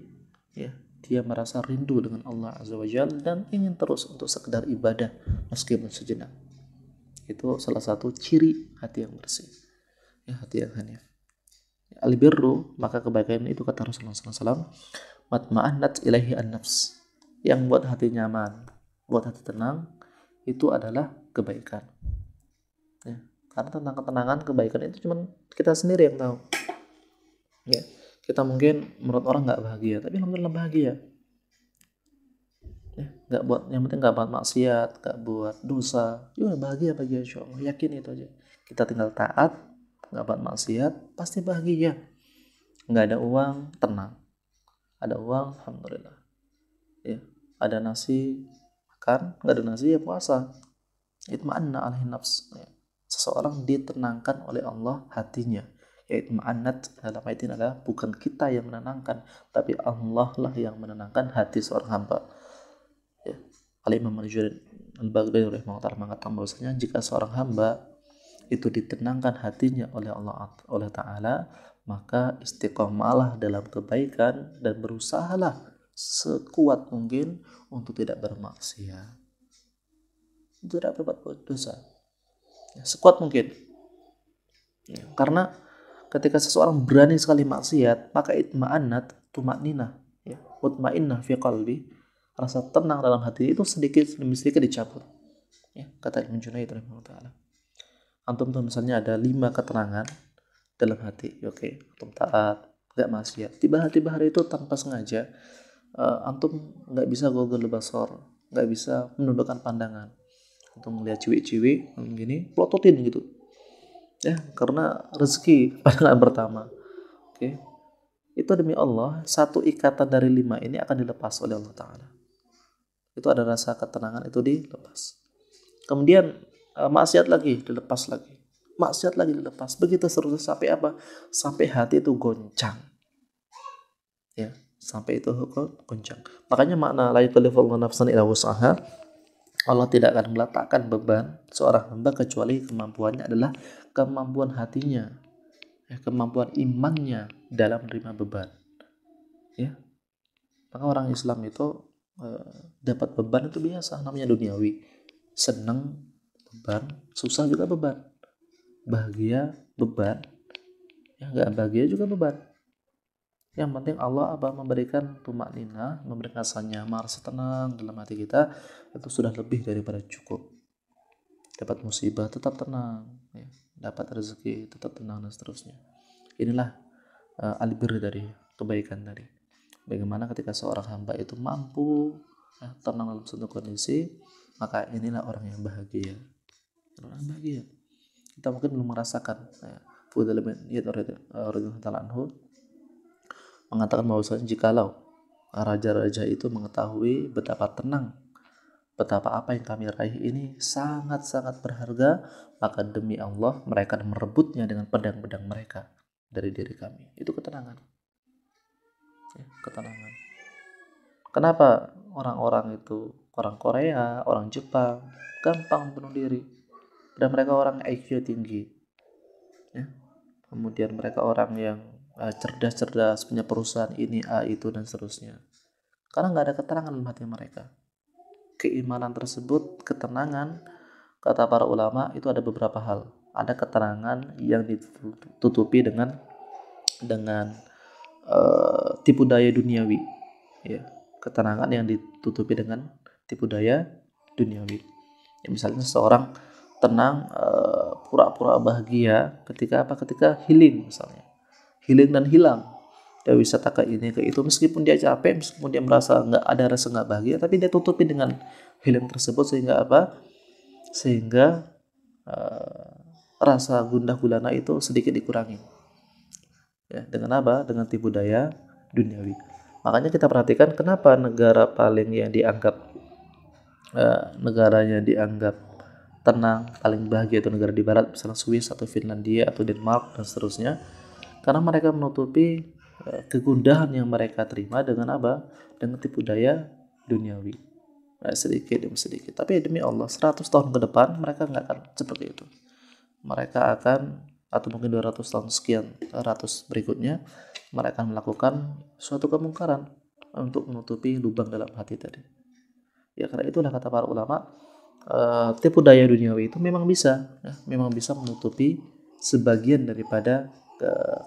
ya dia merasa rindu dengan Allah Azza wa Jalla dan ingin terus untuk sekedar ibadah meskipun sejenak. Itu salah satu ciri hati yang bersih. Ya, hati yang hanif. Al-birru, maka kebaikan itu kata Rasulullah SAW, matma'annat ilaihi an-nafs. Yang buat hati nyaman, buat hati tenang, itu adalah kebaikan. Ya, karena tentang ketenangan, kebaikan itu cuma kita sendiri yang tahu. Ya, kita mungkin menurut orang nggak bahagia, tapi alhamdulillah bahagia. Ya, nggak buat, yang penting nggak buat maksiat, nggak buat dosa, juga bahagia insya Allah. Yakin itu aja. Kita tinggal taat, nggak buat maksiat, pasti bahagia. Nggak ada uang, tenang. Ada uang, alhamdulillah. Ya, ada nasi, makan, nggak ada nasi ya puasa. Itma'anna alaihi nafs. Ya. Seseorang ditenangkan oleh Allah hatinya. Yaitu ma'annat dalam ayat ini adalah bukan kita yang menenangkan, tapi Allah lah yang menenangkan hati seorang hamba. Ya. Al-Imam Al-Baghdadi rahimahullah mengatakan bahwasanya jika seorang hamba itu ditenangkan hatinya oleh Allah Ta'ala, maka istiqomalah dalam kebaikan dan berusahalah sekuat mungkin untuk tidak bermaksiat, tidak berbuat dosa ya, sekuat mungkin ya, karena ketika seseorang berani sekali maksiat, maka itma'annat tumakninah ya, mutmainnah fi qalbi, rasa tenang dalam hati itu sedikit demi sedikit dicabut ya, kata Ibnu Junaid rahimahullah. Antum tuh misalnya ada 5 ketenangan dalam hati, oke, antum taat, nggak maksiat, tiba-tiba hari itu tanpa sengaja antum nggak bisa gogol basar, nggak bisa menundukkan pandangan, antum melihat ciwi-ciwi gini, plototin gitu, ya karena rezeki pandangan pertama, oke, itu demi Allah satu ikatan dari 5 ini akan dilepas oleh Allah Ta'ala. Itu ada rasa ketenangan itu dilepas. Kemudian maksiat lagi dilepas lagi, maksiat lagi dilepas, begitu seterusnya sampai apa? Sampai hati itu goncang, ya sampai itu goncang. Makanya makna la yukallifullahu nafsan illa wus'aha Allah tidak akan meletakkan beban seorang hamba kecuali kemampuannya adalah kemampuan hatinya, kemampuan imannya dalam menerima beban. Ya, maka orang Islam itu dapat beban itu biasa, namanya duniawi. Senang beban, susah juga beban, bahagia beban, ya nggak bahagia juga beban. Yang penting Allah memberikan tumaknina, memberikan rasa nyaman, rasa tenang dalam hati kita, itu sudah lebih daripada cukup. Dapat musibah tetap tenang, ya. Dapat rezeki tetap tenang, dan seterusnya. Inilah albir dari kebaikan tadi. Bagaimana ketika seorang hamba itu mampu tenang dalam suatu kondisi, maka inilah orang yang bahagia. Orang bahagia. Kita mungkin belum merasakan. Fudail bin Iyad radhiyallahu ta'ala anhu mengatakan bahwasanya jikalau raja-raja itu mengetahui betapa tenang, betapa apa yang kami raih ini sangat-sangat berharga, maka demi Allah mereka akan merebutnya dengan pedang-pedang mereka dari diri kami. Itu ketenangan. Ya, ketenangan. Kenapa orang-orang itu, orang Korea, orang Jepang gampang bunuh diri, dan mereka orang IQ tinggi, ya. Kemudian mereka orang yang cerdas-cerdas, punya perusahaan ini, A, itu, dan seterusnya. Karena nggak ada keterangan dalam hati mereka. Keimanan tersebut, ketenangan, kata para ulama, itu ada beberapa hal. Ada keterangan yang ditutupi dengan tipu daya duniawi. Ya, ketenangan yang ditutupi dengan tipu daya duniawi. Ya, misalnya seseorang tenang, pura-pura bahagia ketika healing, misalnya healing dan hilang, dia wisata ke ini ke itu, meskipun dia capek, meskipun dia merasa nggak bahagia, tapi dia tutupi dengan healing tersebut sehingga rasa gundah gulana itu sedikit dikurangi, ya, dengan apa? Dengan tipu daya duniawi. Makanya kita perhatikan kenapa negara paling yang dianggap negaranya dianggap tenang, paling bahagia itu negara di barat, misalnya Swiss atau Finlandia atau Denmark dan seterusnya, karena mereka menutupi kegundahan yang mereka terima dengan apa? Dengan tipu daya duniawi. Sedikit demi sedikit. Tapi demi Allah, 100 tahun ke depan mereka nggak akan seperti itu. Mereka akan, atau mungkin 200 tahun sekian, 100 berikutnya, mereka akan melakukan suatu kemungkaran untuk menutupi lubang dalam hati tadi. Ya, karena itulah kata para ulama, tipu daya duniawi itu memang bisa menutupi sebagian daripada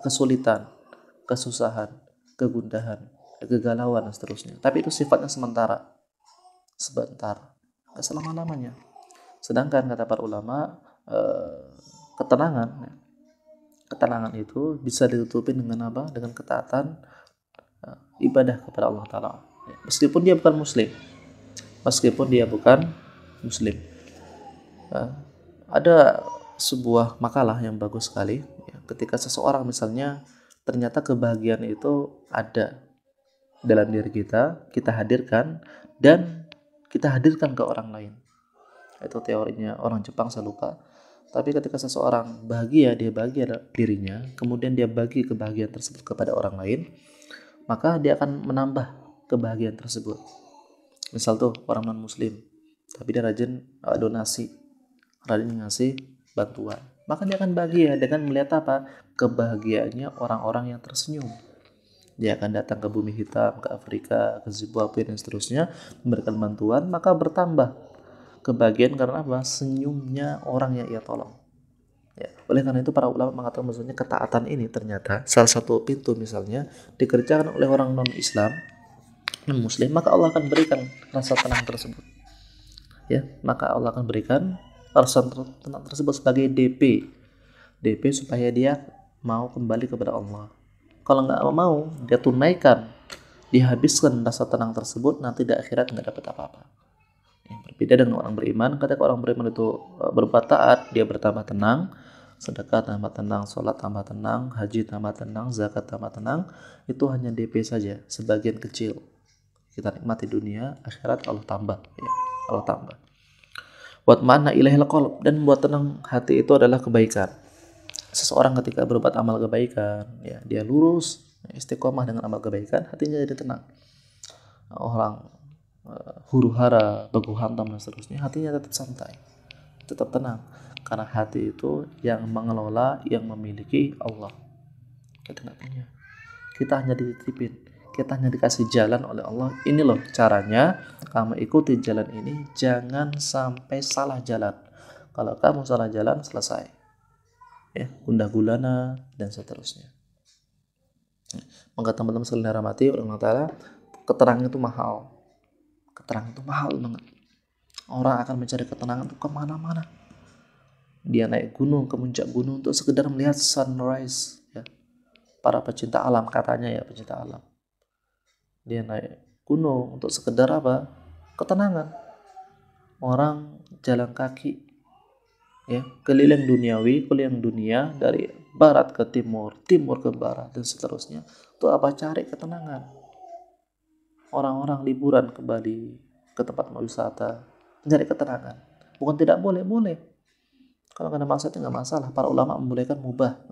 kesulitan, kesusahan, kegundahan, kegalauan, dan seterusnya. Tapi itu sifatnya sebentar, nggak selama-lamanya. Sedangkan kata para ulama, ketenangan itu bisa ditutupi dengan apa? Dengan ketaatan ibadah kepada Allah Ta'ala. Meskipun dia bukan muslim. Ada sebuah makalah yang bagus sekali, ya, ketika seseorang misalnya ternyata kebahagiaan itu ada dalam diri kita hadirkan, dan kita hadirkan ke orang lain. Itu teorinya orang Jepang, saya lupa. Tapi ketika seseorang bahagia, dia bahagia dirinya, kemudian dia bagi kebahagiaan tersebut kepada orang lain, maka dia akan menambah kebahagiaan tersebut. Misal tuh orang non muslim, tapi dia rajin rajin ngasih bantuan, maka dia akan bahagia dengan melihat apa? Kebahagiaannya orang-orang yang tersenyum. Dia akan datang ke bumi hitam, ke Afrika, ke Zimbabwe, dan seterusnya, memberikan bantuan, maka bertambah kebahagiaan karena apa? Senyumnya orang yang ia tolong. Ya, oleh karena itu para ulama mengatakan maksudnya ketaatan ini ternyata salah satu pintu misalnya dikerjakan oleh orang non-Islam, non-Muslim, maka Allah akan berikan rasa tenang tersebut. Ya, maka Allah akan berikan rasa tenang tersebut sebagai DP supaya dia mau kembali kepada Allah. Kalau nggak mau, dia tunaikan, dihabiskan rasa tenang tersebut, nanti di akhirat nggak dapat apa-apa. Yang berbeda dengan orang beriman, ketika orang beriman itu berbuat taat, dia bertambah tenang, sedekah tambah tenang, sholat tambah tenang, haji tambah tenang, zakat tambah tenang. Itu hanya DP saja, sebagian kecil. Kita nikmati dunia, akhirat Allah tambah, ya, Allah tambah. Buat mana ilahil qalb, dan membuat tenang hati itu adalah kebaikan. Seseorang ketika berbuat amal kebaikan, ya, dia lurus, istiqomah dengan amal kebaikan, hatinya jadi tenang. Orang huru hara, baku hantam dan seterusnya, hatinya tetap santai, tetap tenang, karena hati itu yang mengelola, yang memiliki Allah. Kita nggak punya, kita hanya dititipin, kita hanya dikasih jalan oleh Allah. Ini loh caranya, kamu ikuti jalan ini, jangan sampai salah jalan. Kalau kamu salah jalan, selesai ya, gundah gulana dan seterusnya. Maka teman-teman sekalian dirahmati oleh Allah Ta'ala, keterangan itu mahal. Keterangan itu mahal banget. Orang akan mencari ketenangan itu kemana-mana. Dia naik gunung, ke puncak gunung untuk sekedar melihat sunrise ya. Para pecinta alam, katanya ya, pecinta alam. Dia naik gunung untuk sekedar apa? Ketenangan. Orang jalan kaki ya, keliling duniawi, keliling dunia, dari barat ke timur, timur ke barat dan seterusnya. Itu apa? Cari ketenangan. Orang-orang liburan ke Bali, ke tempat wisata, mencari ketenangan. Bukan tidak boleh, boleh. Kalau nggak ada maksiatnya nggak masalah. Para ulama membolehkan, mubah.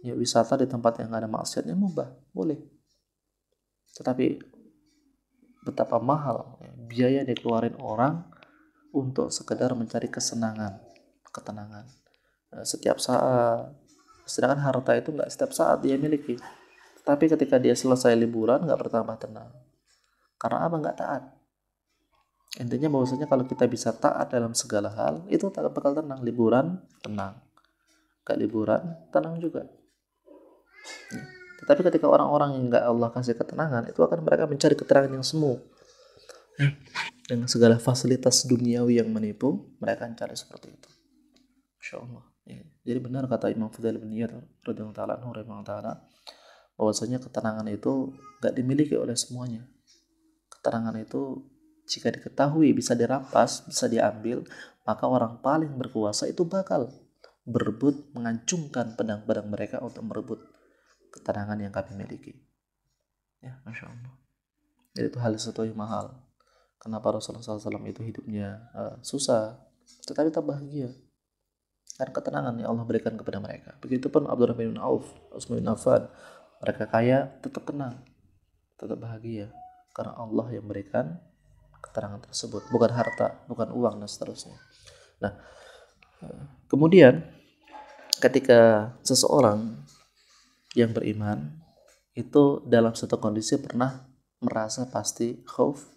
Ya, wisata di tempat yang nggak ada maksiatnya mubah, boleh. Tetapi betapa mahal ya, biaya dikeluarin orang untuk sekedar mencari kesenangan, ketenangan setiap saat. Sedangkan harta itu nggak setiap saat dia miliki. Tapi ketika dia selesai liburan nggak bertambah tenang. Karena apa? Nggak taat. Intinya bahwasanya kalau kita bisa taat dalam segala hal, itu tak bakal tenang. Liburan tenang, gak liburan tenang juga. Tetapi ketika orang-orang yang nggak Allah kasih ketenangan, itu akan mereka mencari keterangan yang semu. Dengan segala fasilitas duniawi yang menipu, mereka akan cari seperti itu. Insya Allah. Ya. Jadi benar kata Imam Fudail bin Iyad radhiyallahu ta'ala, bahwasanya ketenangan itu nggak dimiliki oleh semuanya. Keterangan itu jika diketahui bisa dirampas, bisa diambil, maka orang paling berkuasa itu bakal berebut, mengacungkan pedang-pedang mereka untuk merebut ketenangan yang kami miliki. Ya, Masya Allah. Jadi itu hal sesuatu yang mahal. Kenapa Rasulullah SAW itu hidupnya susah, tetapi tak bahagia? Karena ketenangan yang Allah berikan kepada mereka. Begitupun Abdurrahman bin Auf, Utsman bin Affan, mereka kaya tetap tenang, tetap bahagia, karena Allah yang berikan keterangan tersebut, bukan harta, bukan uang dan seterusnya. Nah, kemudian ketika seseorang yang beriman itu dalam satu kondisi pernah merasa pasti khauf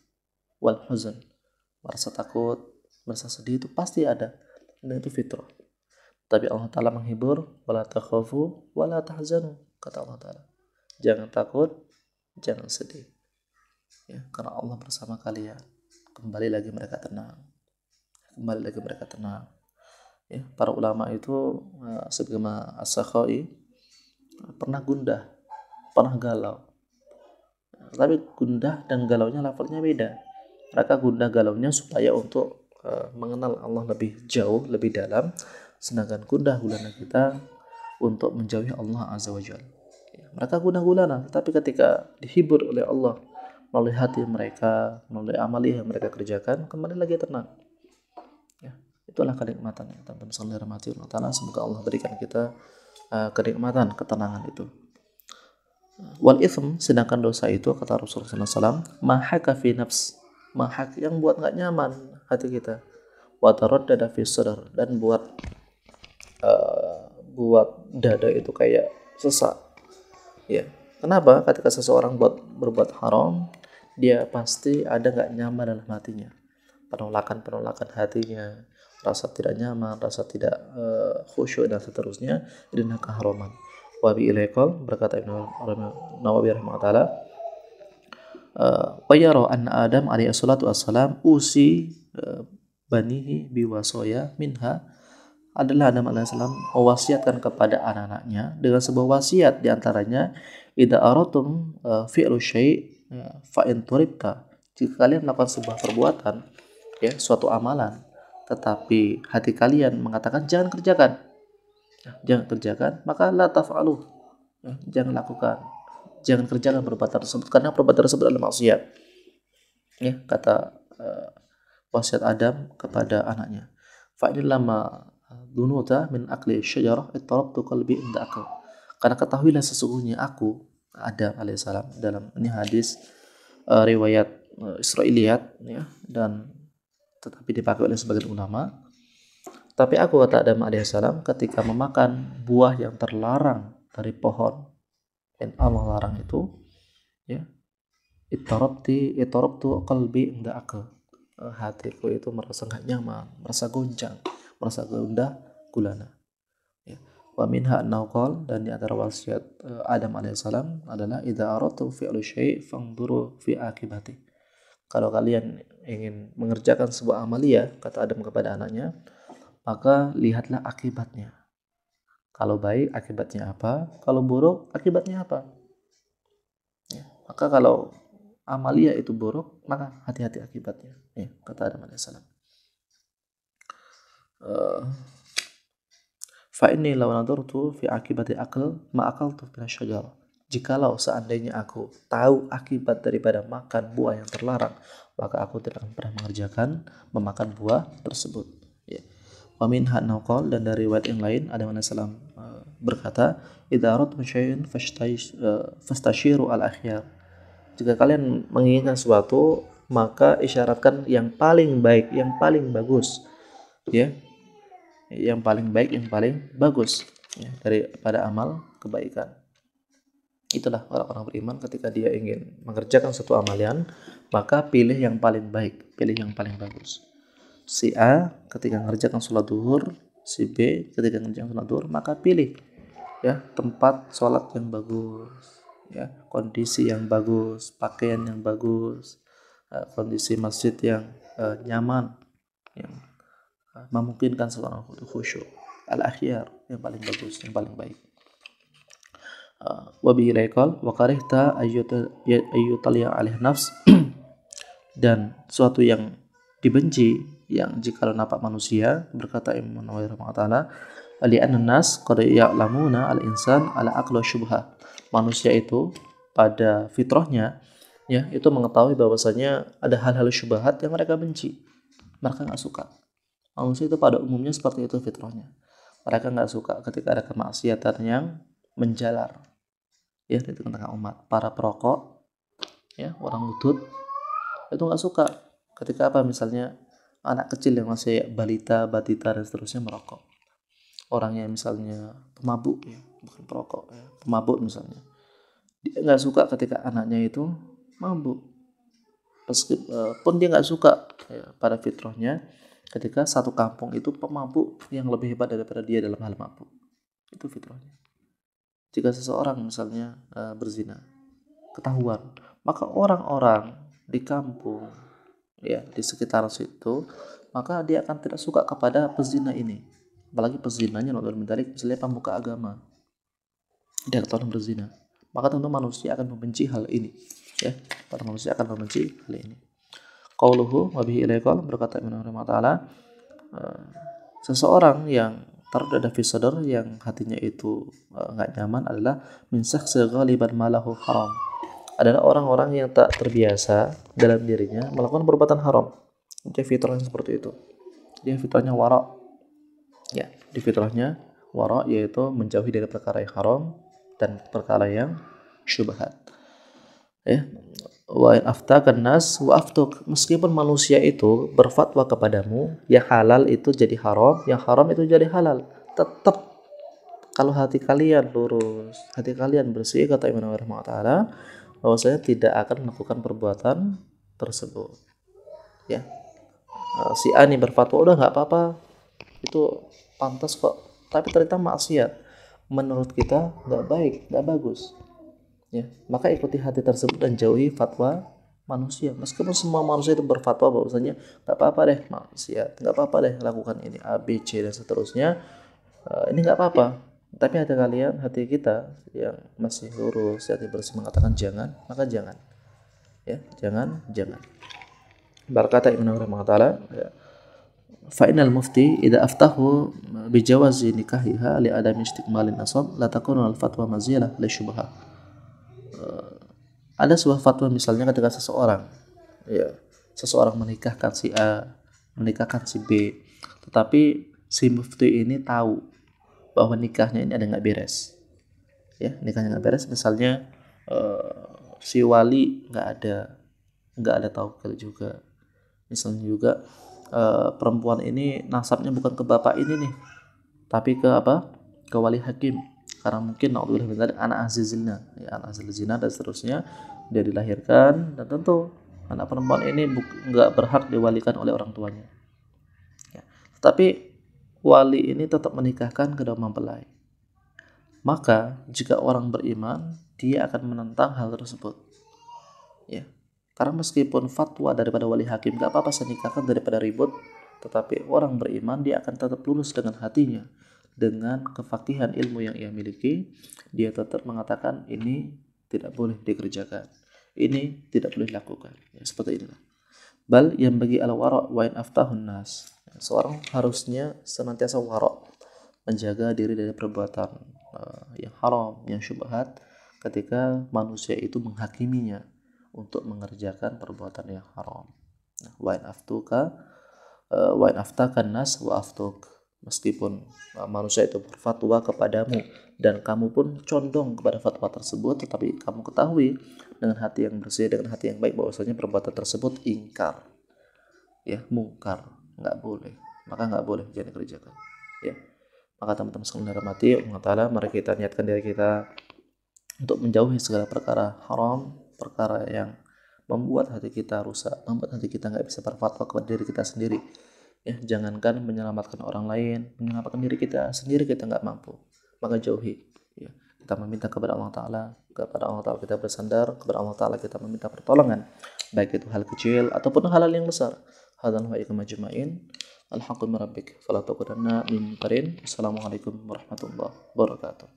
wal huzn, merasa takut, merasa sedih, itu pasti ada, dan itu fitrah. Tapi Allah Ta'ala menghibur, wala takhafu wala tahzanu, kata Allah Ta'ala, jangan takut, jangan sedih ya, karena Allah bersama kalian. Kembali lagi mereka tenang, kembali lagi mereka tenang ya. Para ulama itu sebagaimana As-Sakha'i pernah gundah, pernah galau, tapi gundah dan galaunya levelnya beda. Mereka gundah galaunya supaya untuk mengenal Allah lebih jauh, lebih dalam, sedangkan gundah gulana kita untuk menjauhi Allah Azza wa Jalla ya. Mereka gundah gulana, tapi ketika dihibur oleh Allah melalui hati mereka, melalui amali yang mereka kerjakan, kembali lagi tenang ya. Itulah kenikmatan yang teman-teman sekalian dirahmati Allah Ta'ala. Semoga Allah berikan kita kenikmatan, ketenangan itu. Wal ithm, sedangkan dosa itu, kata Rasulullah SAW, mahaka fi nafs, mahak yang buat nggak nyaman hati kita, wa taraddada fi sadr, dan buat dada itu kayak sesak ya. Kenapa? Ketika seseorang berbuat haram, dia pasti ada nggak nyaman dalam hatinya, penolakan hatinya, rasa tidak nyaman, rasa tidak khusyuk dan seterusnya. Ini keharaman. Wa bi ilaikal, berkata Ibnu Nawawi rahimahullah, wa yara anna Adam alaihi salatu wassalam usi banihi biwasoya minha, adalah Adam alaihissalam mewasiatkan kepada anak-anaknya dengan sebuah wasiat, diantaranya idza aratum fi'lu syai' fa in turibta, jika kalian melakukan sebuah perbuatan ya, suatu amalan, tetapi hati kalian mengatakan jangan kerjakan, maka la taf'alu, jangan lakukan, jangan kerjakan perbuatan tersebut, karena perbuatan tersebut adalah maksiat ya, kata wasiat Adam kepada anaknya. Fa lama dunuta min akli syajarah ittarabtu qalbi inda akal, karena ketahuilah sesungguhnya aku, Adam alaihissalam, dalam ini hadis riwayat Israiliyat ya, dan tetapi dipakai oleh sebagian ulama. Tapi aku, kata Adam alaihissalam, ketika memakan buah yang terlarang dari pohon yang Allah larang itu, ya, itarabtu qalbi inda akal, hatiku itu merasa nggak nyaman, merasa goncang, merasa gundah gulana. Ya. Wa minha an-nawqal, dan di antara wasiat Adam alaihissalam adalah idza aradtu fi'lu syai' fanzuru fi akibati. Kalau kalian ingin mengerjakan sebuah amalia, kata Adam kepada anaknya, maka lihatlah akibatnya. Kalau baik, akibatnya apa? Kalau buruk, akibatnya apa? Ya. Maka kalau amalia itu buruk, maka hati-hati akibatnya. Ya, kata Adam alaihissalam. Fa inni law nadartu fi akibati akal ma akaltu min asyajarah. Jikalau seandainya aku tahu akibat daripada makan buah yang terlarang, maka aku tidak akan pernah memakan buah tersebut. Ya. Wa minha naqal, dan dari riwayat yang lain Adam alaihissalam berkata, idza aradtum syai'an fastashiru al-akhyar. Jika kalian menginginkan sesuatu, maka isyaratkan yang paling baik, yang paling bagus, ya, yang paling baik, yang paling bagus, ya, daripada amal kebaikan. Itulah orang-orang beriman, ketika dia ingin mengerjakan suatu amalian, maka pilih yang paling baik, pilih yang paling bagus. Si A ketika mengerjakan sholat duhur, si B ketika mengerjakan sholat duhur, maka pilih ya tempat sholat yang bagus, ya, kondisi yang bagus, pakaian yang bagus, kondisi masjid yang nyaman, yang memungkinkan seorang khusyuk. Al-akhyar, yang paling bagus, yang paling baik. Wa bihi laikal wa karihta ayyutaliya alih nafs dan suatu yang dibenci yang jikalau nampak manusia, berkata Imam Nawawi rahimahullah, li'anna nas qad ya'lamuna al-insan ala aqla syubha. Manusia itu pada fitrahnya ya itu mengetahui bahwasanya ada hal-hal syubhat yang mereka benci, mereka nggak suka. Manusia itu pada umumnya seperti itu fitrahnya. Mereka nggak suka ketika ada kemaksiatan yang menjalar ya di tengah-tengah umat. Para perokok, ya, orang udut itu nggak suka ketika apa, misalnya anak kecil yang masih balita, batita dan seterusnya merokok. Orang yang misalnya pemabuk, ya, bukan perokok, ya, pemabuk misalnya, dia nggak suka ketika anaknya itu mabuk. Meskipun dia nggak suka ya, pada fitrahnya ketika satu kampung itu pemabuk yang lebih hebat daripada dia dalam hal mabuk. Itu fitrahnya. Jika seseorang misalnya berzina, ketahuan, maka orang-orang di kampung ya di sekitar situ, maka dia akan tidak suka kepada pezina ini. Apalagi pezinanya misalnya pemuka agama, dia ketahuan berzina, maka tentu manusia akan membenci hal ini. Ya, para manusia akan membenci hal ini. Qauluhu wa bihi ilaikal, berkata Imam Nawawi ta'ala, seseorang yang tardada fi sadr, yang hatinya itu enggak nyaman, adalah min syakhsi ghaliban malahu haram, adalah orang-orang yang tak terbiasa dalam dirinya melakukan perbuatan haram. Dia fitrahnya seperti itu. Dia fitrahnya wara. Ya, di fitrahnya wara, yaitu menjauhi dari perkara yang haram dan perkara yang syubhat. Ya. Wa in aftakan nas wa aftuk, meskipun manusia itu berfatwa kepadamu, yang halal itu jadi haram, yang haram itu jadi halal, tetap kalau hati kalian lurus, hati kalian bersih, kata Imam Nawawi rahimahullah, bahwasanya tidak akan melakukan perbuatan tersebut. Ya, si A ini berfatwa udah nggak apa-apa, itu pantas kok, tapi ternyata maksiat, menurut kita nggak baik, nggak bagus. Ya, maka ikuti hati tersebut dan jauhi fatwa manusia. Meskipun semua manusia itu berfatwa bahwasanya nggak apa-apa deh maksiat, nggak apa-apa deh lakukan ini A, B, C dan seterusnya, ini nggak apa-apa. Tapi hati kita yang masih lurus, hati bersih mengatakan jangan, maka jangan. Ya, jangan. Berkata Ibnu Rahimahullah, ya, fa innal mufti idza aftahu bi jawazi nikahiha li adami istiqmalin nasab la takunu al fatwa mazilah li syubha. Ada sebuah fatwa misalnya ketika seseorang menikahkan si A, menikahkan si B, tetapi si mufti ini tahu bahwa nikahnya ini ada nggak beres, ya, nikahnya nggak beres, misalnya si wali nggak ada, nggak ada taukil juga. Misalnya juga perempuan ini nasabnya bukan ke bapak ini nih, tapi ke apa? Ke wali hakim. Karena mungkin naudzubillah min dzalik anak hasil zina, ya, anak hasil zina dan seterusnya, dia dilahirkan dan tentu anak perempuan ini nggak berhak diwalikan oleh orang tuanya. Ya. Tetapi wali ini tetap menikahkan kedua mempelai. Maka jika orang beriman, dia akan menentang hal tersebut. Ya. Karena meskipun fatwa daripada wali hakim gak apa-apa saya nikahkan daripada ribut, tetapi orang beriman dia akan tetap lurus dengan hatinya, dengan kefakihan ilmu yang ia miliki, dia tetap mengatakan ini tidak boleh dikerjakan, ini tidak boleh dilakukan. Ya, seperti inilah. Bal yang bagi al-wara' wa in aftahun nas. Seorang harusnya senantiasa wara', menjaga diri dari perbuatan yang haram, yang syubhat ketika manusia itu menghakiminya untuk mengerjakan perbuatan yang haram. Wa in aftuka wa in aftakan nas wa aftuk. Meskipun manusia itu berfatwa kepadamu dan kamu pun condong kepada fatwa tersebut, tetapi kamu ketahui dengan hati yang bersih, dengan hati yang baik bahwasanya perbuatan tersebut ingkar, ya, mungkar, nggak boleh, maka nggak boleh jangan dikerjakan, ya. Maka teman-teman sekalian dirahmati Allah Ta'ala, mari kita niatkan diri kita untuk menjauhi segala perkara haram, perkara yang membuat hati kita rusak, membuat hati kita nggak bisa berfatwa kepada diri kita sendiri. Ya, jangankan menyelamatkan orang lain, menyelamatkan diri kita sendiri kita nggak mampu, maka jauhi. Ya, kita meminta kepada Allah Ta'ala, kita bersandar, kepada Allah Ta'ala kita meminta pertolongan, baik itu hal kecil ataupun hal yang besar. Hadzal wa ikum ajma'in. Alhamdulillah rabbik fala taqudanna min qarin. Assalamualaikum warahmatullahi wabarakatuh.